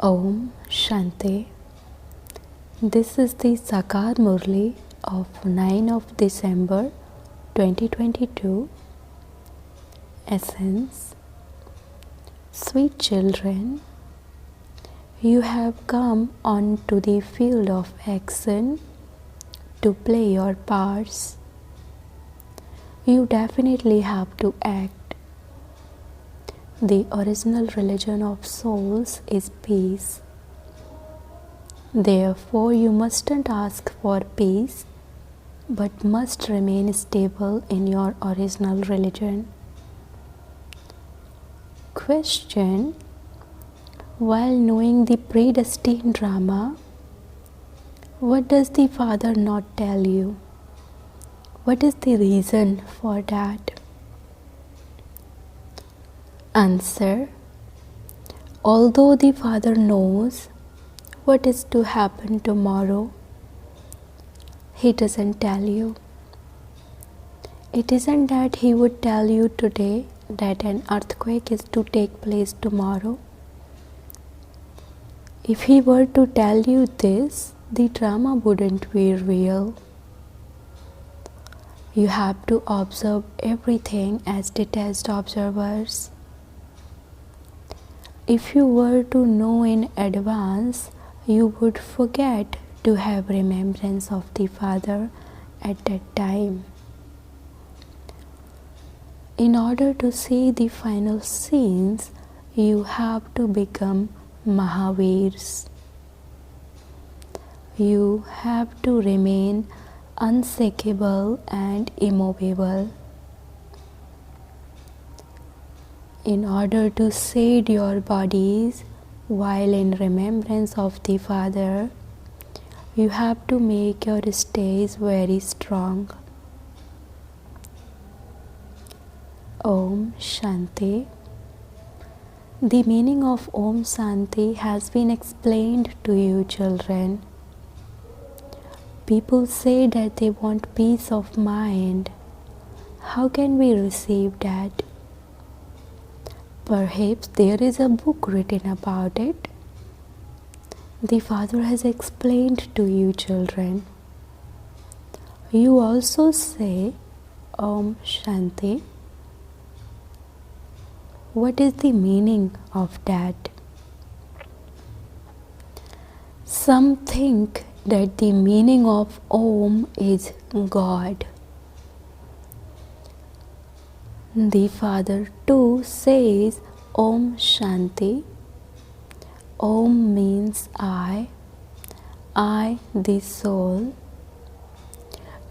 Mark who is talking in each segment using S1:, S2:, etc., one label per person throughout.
S1: Om Shanti. This is the Sakar Murli of 9 of December 2022. Essence. Sweet children, you have come onto the field of action to play your parts. You definitely have to act. The original religion of souls is peace. Therefore, you mustn't ask for peace, but must remain stable in your original religion. Question: while knowing the predestined drama, what does the Father not tell you? What is the reason for that? Answer: although the Father knows what is to happen tomorrow, He doesn't tell you. It isn't that He would tell you today that an earthquake is to take place tomorrow. If He were to tell you this, the drama wouldn't be real. You have to observe everything as detached observers. If you were to know in advance, you would forget to have remembrance of the Father at that time. In order to see the final scenes, you have to become Mahavirs. You have to remain unshakable and immovable. In order to shade your bodies while in remembrance of the Father, you have to make your stays very strong. Om Shanti. The meaning of Om Shanti has been explained to you, children. People say that they want peace of mind. How can we receive that? Perhaps there is a book written about it. The Father has explained to you, children. You also say Om Shanti. What is the meaning of that? Some think that the meaning of Om is God. The Father too says Om Shanti. Om means I the soul.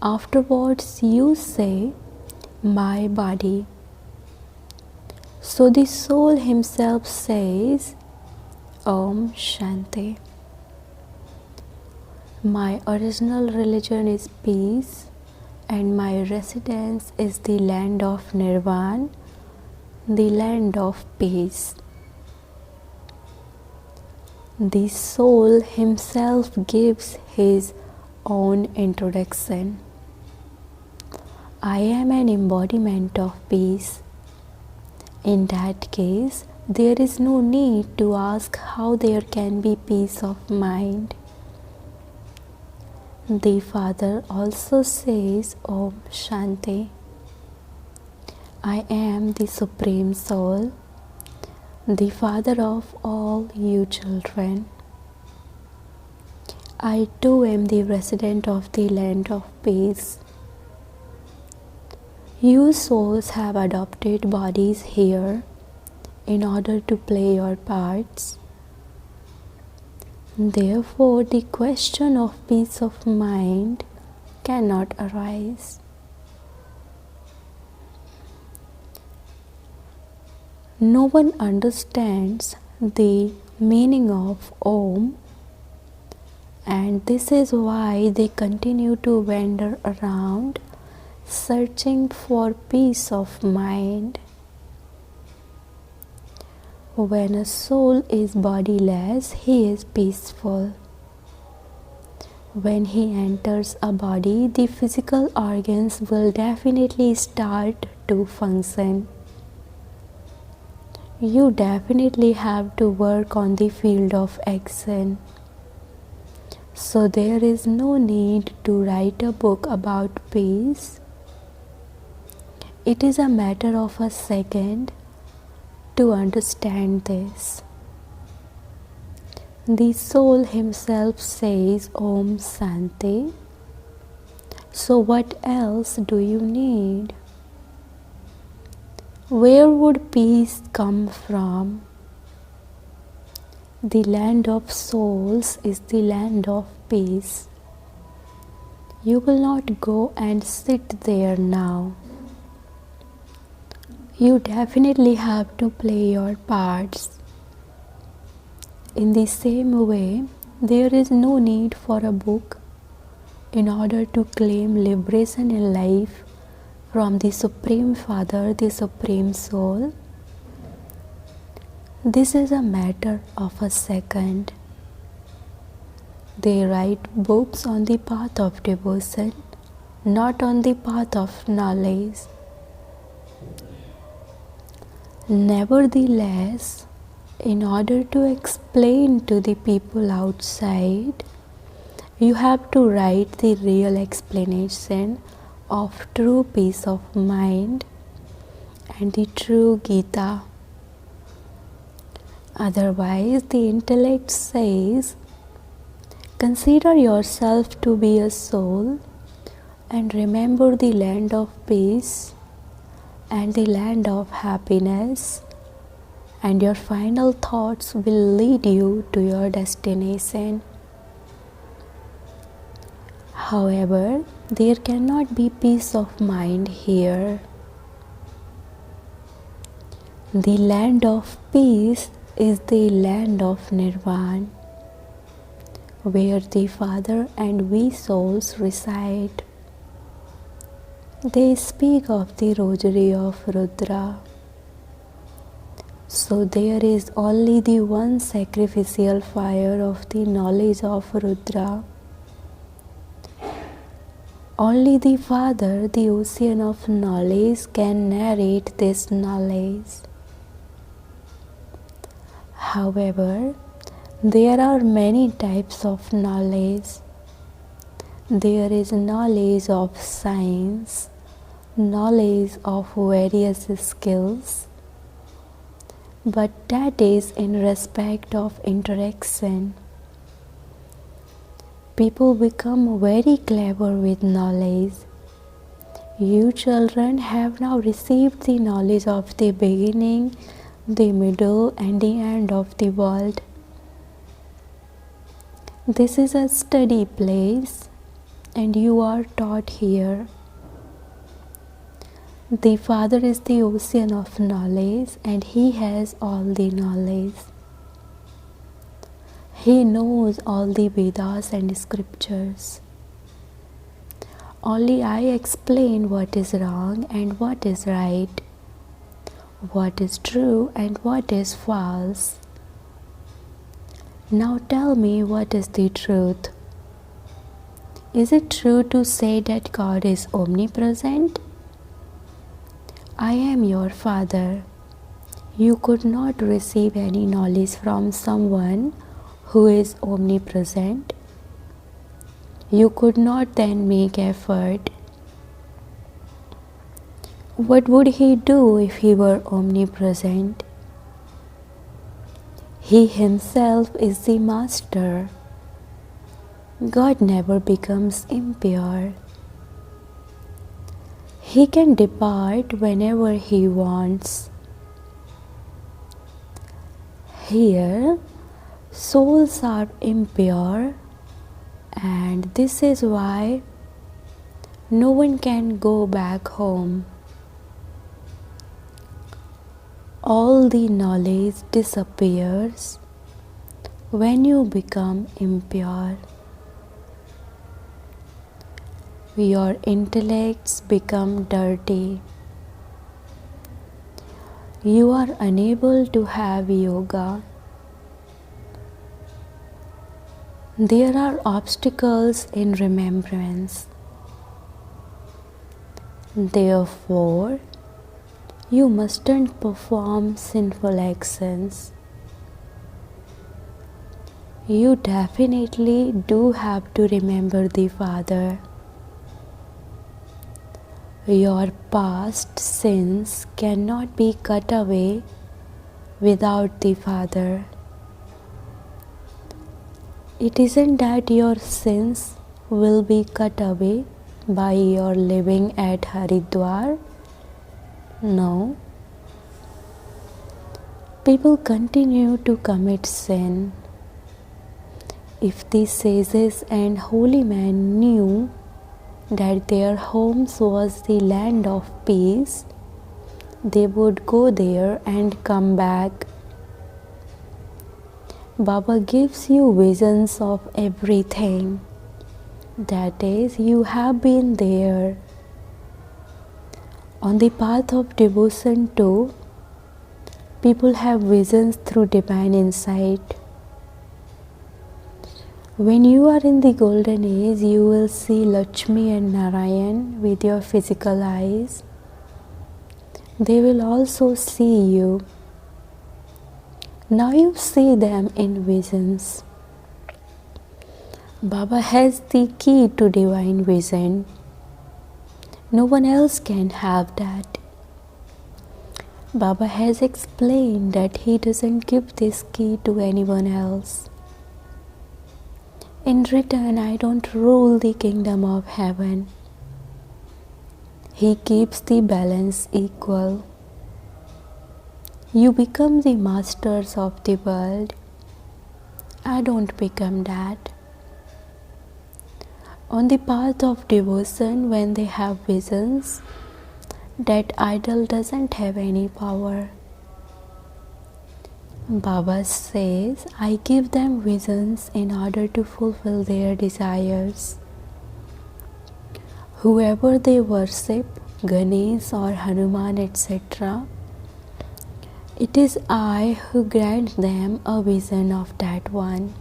S1: Afterwards you say my body. So the soul himself says Om Shanti. My original religion is peace, and my residence is the land of Nirvana, the land of peace. The soul himself gives his own introduction. I am an embodiment of peace. In that case, there is no need to ask how there can be peace of mind. The Father also says Om Shanti. I am the Supreme Soul, the Father of all you children. I too am the resident of the land of peace. You souls have adopted bodies here in order to play your parts. Therefore, the question of peace of mind cannot arise. No one understands the meaning of Om, and this is why they continue to wander around searching for peace of mind. When a soul is bodiless, he is peaceful. When he enters a body, the physical organs will definitely start to function. You definitely have to work on the field of action. So there is no need to write a book about peace. It is a matter of a second to understand this. The soul himself says Om Shanti. So what else do you need? Where would peace come from? The land of souls is the land of peace. You will not go and sit there now. You definitely have to play your parts. In the same way, there is no need for a book in order to claim liberation in life from the Supreme Father, the Supreme Soul. This is a matter of a second. They write books on the path of devotion, not on the path of knowledge. Nevertheless, in order to explain to the people outside, you have to write the real explanation of true peace of mind and the true Gita. Otherwise, the intellect says, consider yourself to be a soul and remember the land of peace and the land of happiness, and your final thoughts will lead you to your destination. However, there cannot be peace of mind here. The land of peace is the land of Nirvana, where the Father and we souls reside. They speak of the rosary of Rudra. So there is only the one sacrificial fire of the knowledge of Rudra. Only the Father, the ocean of knowledge, can narrate this knowledge. However, there are many types of knowledge. There is knowledge of science, knowledge of various skills, but that is in respect of interaction. People become very clever with knowledge. You children have now received the knowledge of the beginning, the middle, and the end of the world. This is a study place, and you are taught here. The Father is the ocean of knowledge, and He has all the knowledge. He knows all the Vedas and scriptures. Only I explain what is wrong and what is right, what is true and what is false. Now tell me, what is the truth? Is it true to say that God is omnipresent? I am your Father. You could not receive any knowledge from someone who is omnipresent. You could not then make effort. What would He do if He were omnipresent? He Himself is the Master. God never becomes impure. He can depart whenever He wants. Here, souls are impure, and this is why no one can go back home. All the knowledge disappears when you become impure. Your intellects become dirty. You are unable to have yoga. There are obstacles in remembrance. Therefore, You mustn't perform sinful actions. You definitely do have to remember the Father. Your past sins cannot be cut away without the Father. It isn't that your sins will be cut away by your living at Haridwar. No. People continue to commit sin. If the sages and holy men knew that their homes was the land of peace, they would go there and come back. Baba gives you visions of everything. That is, you have been there. On the path of devotion too, people have visions through divine insight. When you are in the golden age, you will see Lakshmi and Narayan with your physical eyes. They will also see you. Now you see them in visions. Baba has the key to divine vision. No one else can have that. Baba has explained that he doesn't give this key to anyone else. In return, I don't rule the kingdom of heaven. He keeps the balance equal. You become the masters of the world. I don't become that. On the path of devotion, when they have visions, that idol doesn't have any power. Baba says, I give them visions in order to fulfill their desires. Whoever they worship, Ganesh or Hanuman, etc., it is I who grant them a vision of that one.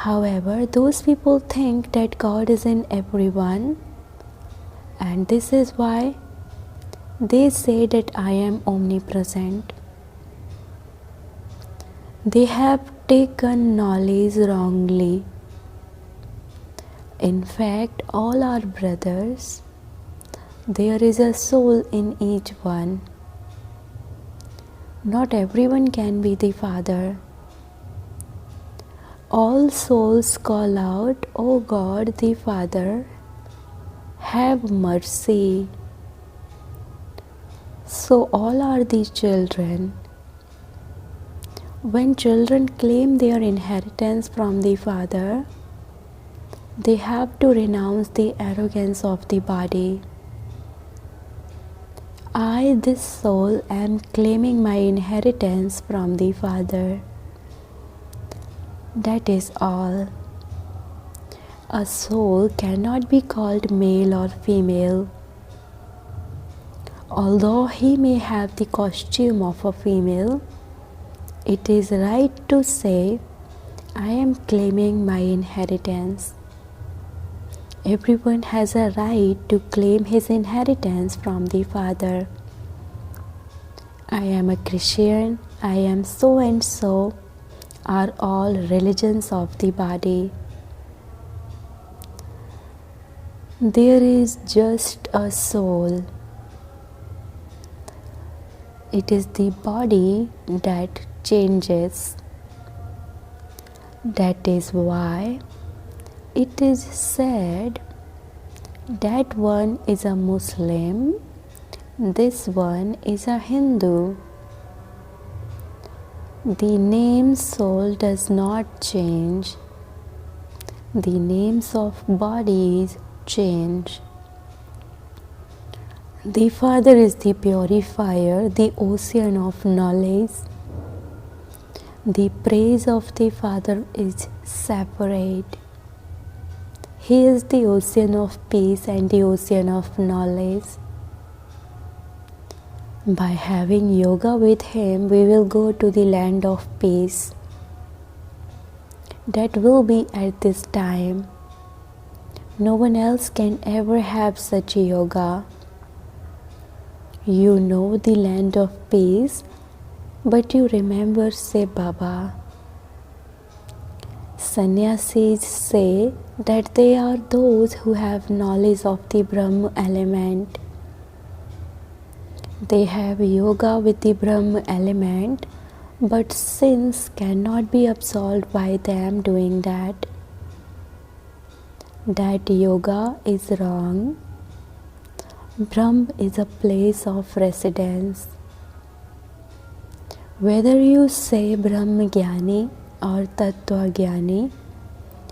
S1: However, those people think that God is in everyone, and this is why they say that I am omnipresent. They have taken knowledge wrongly. In fact, all are brothers. There is a soul in each one. Not everyone can be the Father. All souls call out, O God the Father, have mercy. So all are the children. When children claim their inheritance from the Father, they have to renounce the arrogance of the body. I, this soul, am claiming my inheritance from the Father. That is all. A soul cannot be called male or female. Although he may have the costume of a female, it is right to say, I am claiming my inheritance. Everyone has a right to claim his inheritance from the Father. I am a Christian, I am so and so, are all religions of the body. There is just a soul. It is the body that changes. That is why it is said that one is a Muslim, this one is a Hindu. The name soul does not change. The names of bodies change. The Father is the purifier, the ocean of knowledge. The praise of the Father is separate. He is the ocean of peace and the ocean of knowledge. By having yoga with Him, we will go to the land of peace. That will be at this time. No one else can ever have such a yoga. You know the land of peace, but you remember Sai Baba. Sannyasis say that they are those who have knowledge of the Brahma element. They have yoga with the Brahma element, but sins cannot be absolved by them doing that. That yoga is wrong. Brahm is a place of residence. Whether you say Brahma Jnani or Tattva Jnani,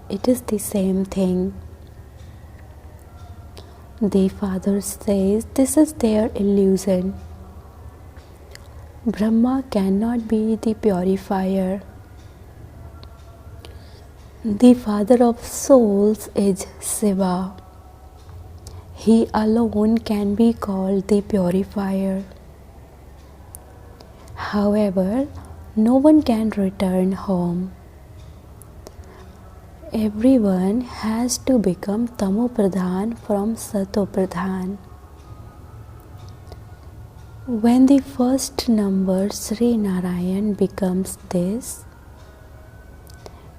S1: it is the same thing. The Father says this is their illusion. Brahma cannot be the purifier. The Father of souls is Shiva. He alone can be called the purifier. However, no one can return home. Everyone has to become Tamo Pradhan from Sato Pradhan. When the first number Sri Narayan becomes this,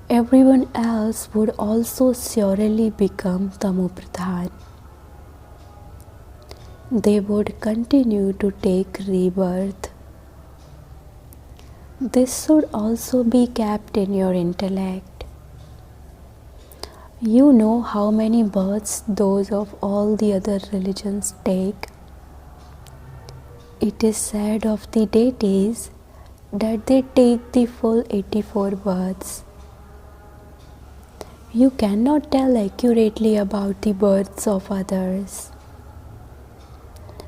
S1: everyone else would also surely become Tamo Pradhan. They would continue to take rebirth. This should also be kept in your intellect. You know how many births those of all the other religions take. It is said of the deities that they take the full 84 births. You cannot tell accurately about the births of others.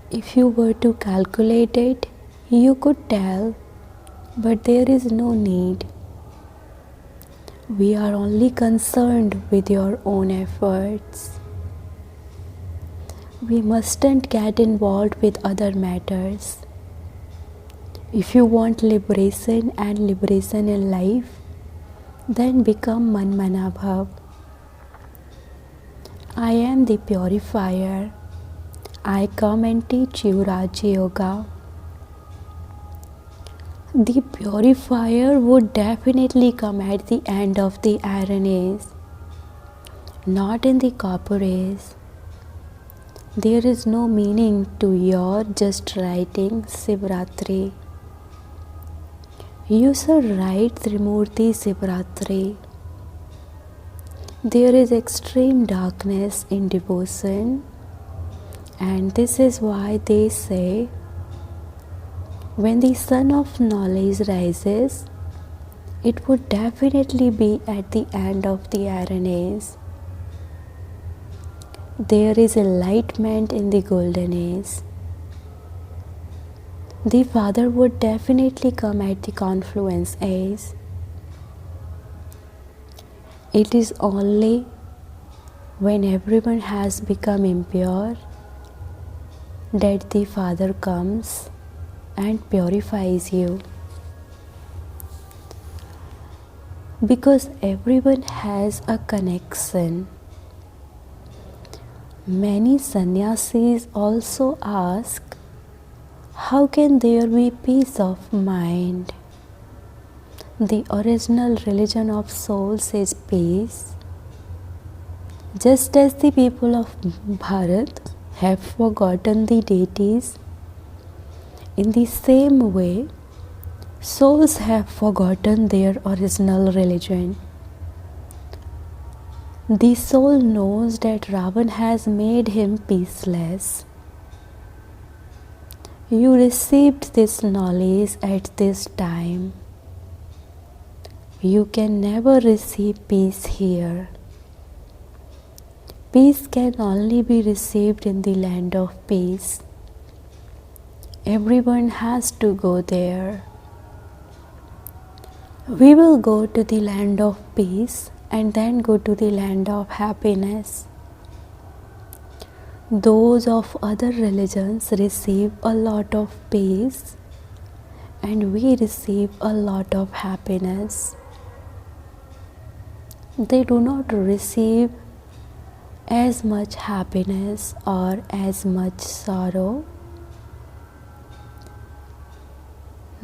S1: If you were to calculate it, you could tell, but there is no need. We are only concerned with your own efforts. We mustn't get involved with other matters. If you want liberation and liberation in life, then become Manmanabhav. I am the purifier. I come and teach you Raja Yoga. The purifier would definitely come at the end of the Iron Age, not in the Copper Age. There is no meaning to your just writing Shivratri. You should write Trimurti Shivratri. There is extreme darkness in devotion, and this is why they say, when the sun of knowledge rises, it would definitely be at the end of the Iron Age. There is enlightenment in the Golden Age. The Father would definitely come at the Confluence Age. It is only when everyone has become impure that the Father comes and purifies you. Because everyone has a connection. Many sannyasis also ask, how can there be peace of mind? The original religion of souls is peace. Just as the people of Bharat have forgotten the deities, in the same way, souls have forgotten their original religion. The soul knows that Ravan has made him peaceless. You received this knowledge at this time. You can never receive peace here. Peace can only be received in the land of peace. Everyone has to go there. We will go to the land of peace and then go to the land of happiness. Those of other religions receive a lot of peace and we receive a lot of happiness. They do not receive as much happiness or as much sorrow.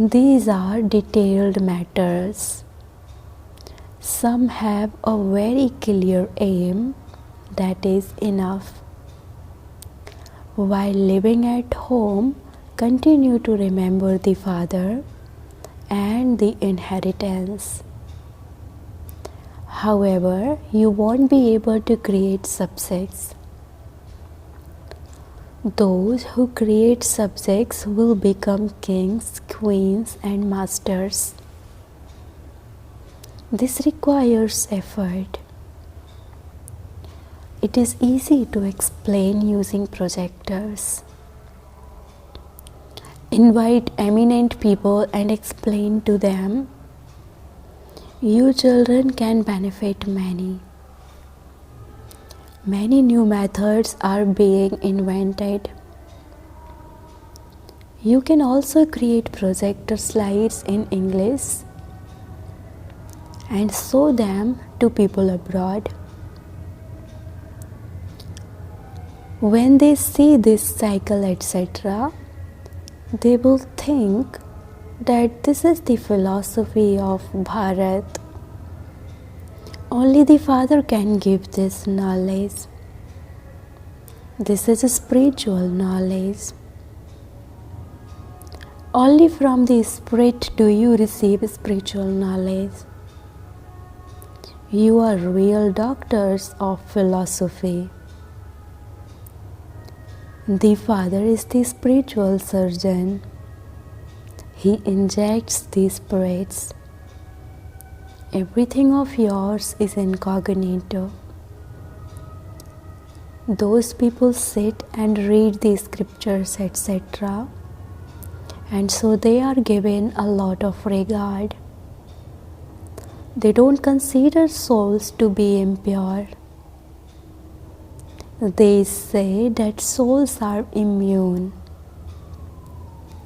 S1: These are detailed matters. Some have a very clear aim, that is enough. While living at home, continue to remember the Father and the inheritance. However, you won't be able to create subjects. Those who create subjects will become kings, queens, and masters. This requires effort. It is easy to explain using projectors. Invite eminent people and explain to them. You children can benefit many. Many new methods are being invented. You can also create projector slides in English and show them to people abroad. When they see this cycle, etc., they will think that this is the philosophy of Bharat. Only the Father can give this knowledge. This is a spiritual knowledge. Only from the Spirit do you receive spiritual knowledge. You are real doctors of philosophy. The Father is the spiritual surgeon. He injects the spirits. Everything of yours is incognito. Those people sit and read the scriptures, etc., and so they are given a lot of regard. They don't consider souls to be impure. They say that souls are immune.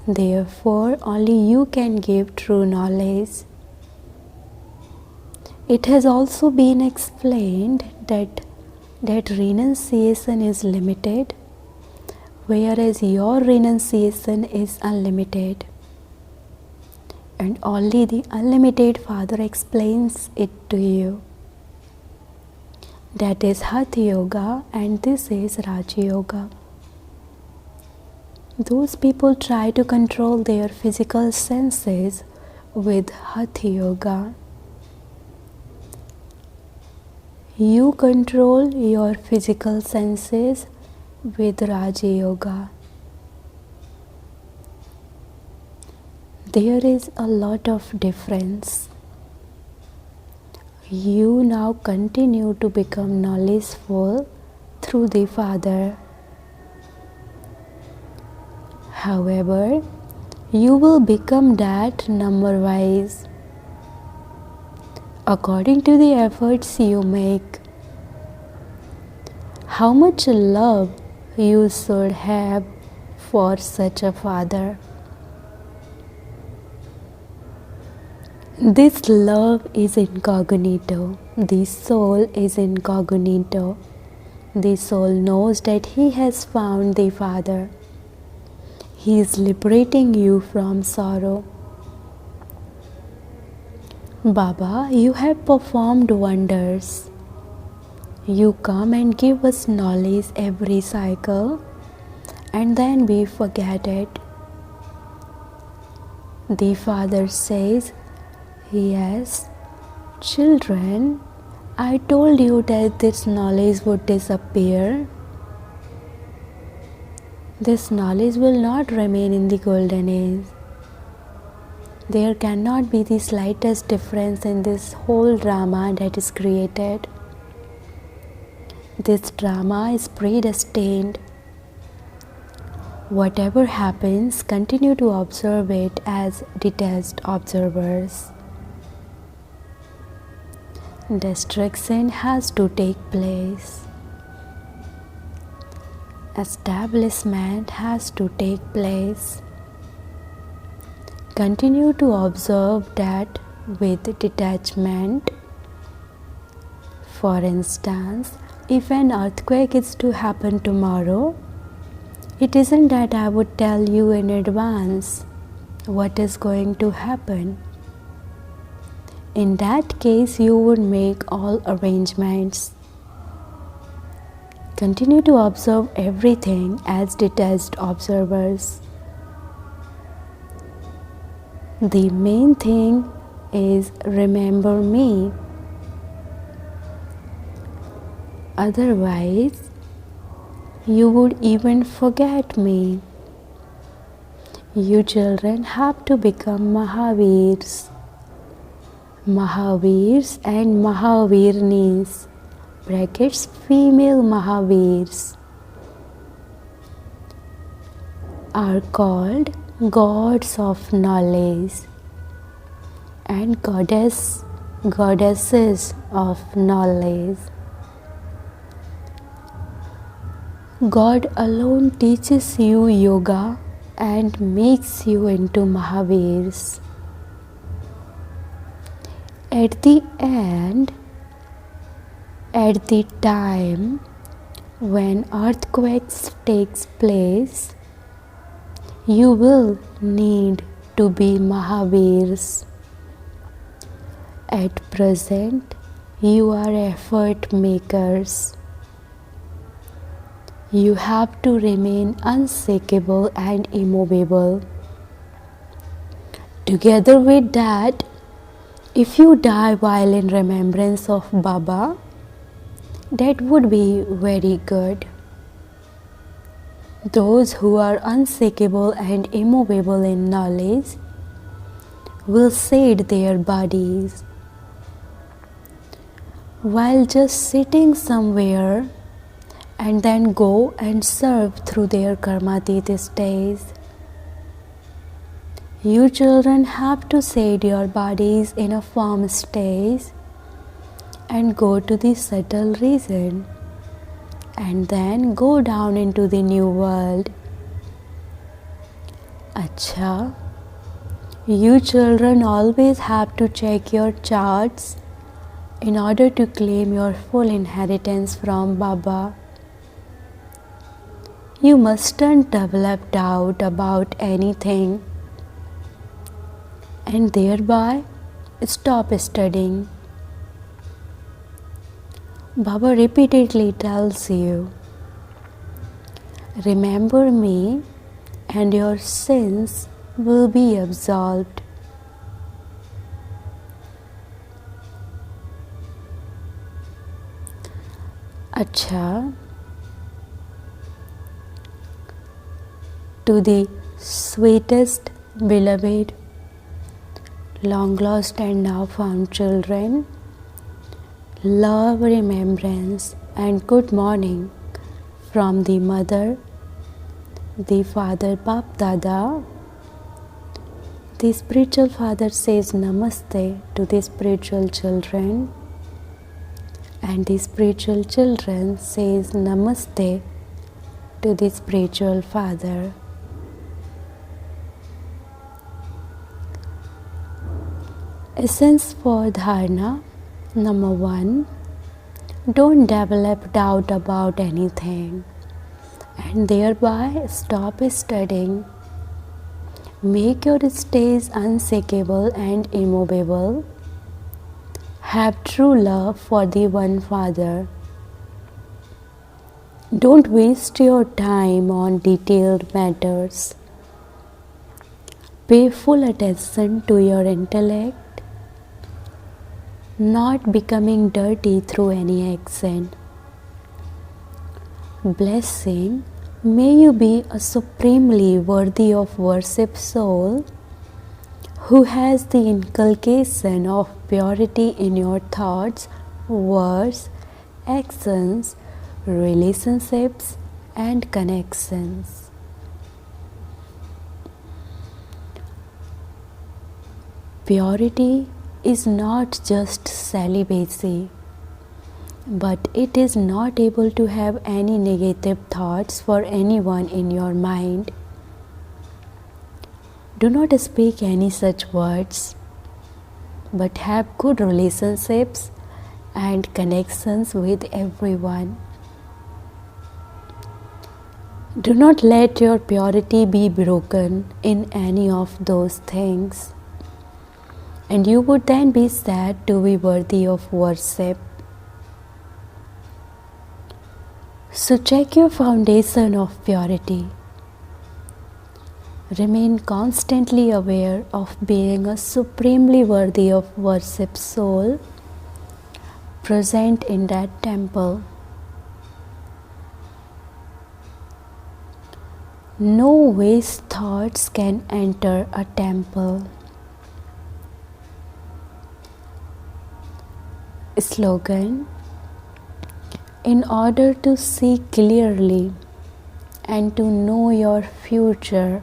S1: Therefore, only you can give true knowledge. It has also been explained that renunciation is limited, whereas your renunciation is unlimited. And only the unlimited Father explains it to you. That is Hatha Yoga and this is Raja Yoga. Those people try to control their physical senses with Hatha Yoga. You control your physical senses with Raja Yoga. There is a lot of difference. You now continue to become knowledgeful through the Father. However, you will become that number-wise, according to the efforts you make. How much love you should have for such a Father. This love is incognito. The soul is incognito. The soul knows that he has found the Father. He is liberating you from sorrow. Baba, you have performed wonders. You come and give us knowledge every cycle, and then we forget it. The Father says, yes, children, I told you that this knowledge would disappear. This knowledge will not remain in the golden age. There cannot be the slightest difference in this whole drama that is created. This drama is predestined. Whatever happens, continue to observe it as detached observers. Destruction has to take place. Establishment has to take place. Continue to observe that with detachment. For instance, if an earthquake is to happen tomorrow, it isn't that I would tell you in advance. what is going to happen. In that case, you would make all arrangements. Continue to observe everything as detached observers. The main thing is remember me. Otherwise, you would even forget me. You children have to become Mahavirs. Mahavirs and Mahavirnis, brackets female Mahavirs, are called gods of knowledge and goddesses of knowledge. God alone teaches you yoga and makes you into Mahavirs. At the end, at the time when earthquakes takes place, you will need to be Mahavirs. At present, you are effort makers. You have to remain unshakable and immovable. Together with that, if you die while in remembrance of Baba, that would be very good. Those who are unshakable and immovable in knowledge will shed their bodies while just sitting somewhere and then go and serve through their karmatita stage. You children have to shed your bodies in a form stage and go to the subtle region and then go down into the new world. Acha, you children always have to check your charts in order to claim your full inheritance from Baba. You mustn't develop doubt about anything and thereby stop studying. Baba repeatedly tells you, remember me and your sins will be absolved. Acha, to the sweetest, beloved, long lost and now found children, love, remembrance and good morning from the mother, the father Bap Dada. The spiritual father says namaste to the spiritual children and the spiritual children says namaste to the spiritual father. Essence for dharana. Number 1, don't develop doubt about anything and thereby stop studying. Make your stays unshakable and immovable. Have true love for the one Father. Don't waste your time on detailed matters. Pay full attention to your intellect, not becoming dirty through any accent. Blessing, may you be a supremely worthy of worship soul who has the inculcation of purity in your thoughts, words, actions, relationships and connections. Purity is not just celibacy, but it is not able to have any negative thoughts for anyone in your mind. Do not speak any such words, but have good relationships and connections with everyone. Do not let your purity be broken in any of those things, and you would then be said to be worthy of worship. So check your foundation of purity. Remain constantly aware of being a supremely worthy of worship soul present in that temple. No waste thoughts can enter a temple. Slogan: in order to see clearly and to know your future,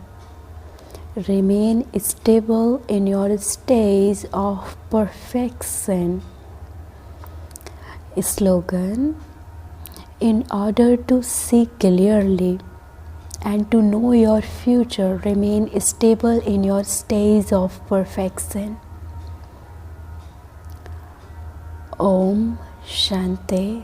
S1: remain stable in your stage of perfection. Slogan: in order to see clearly and to know your future, remain stable in your stage of perfection. Om Shanti.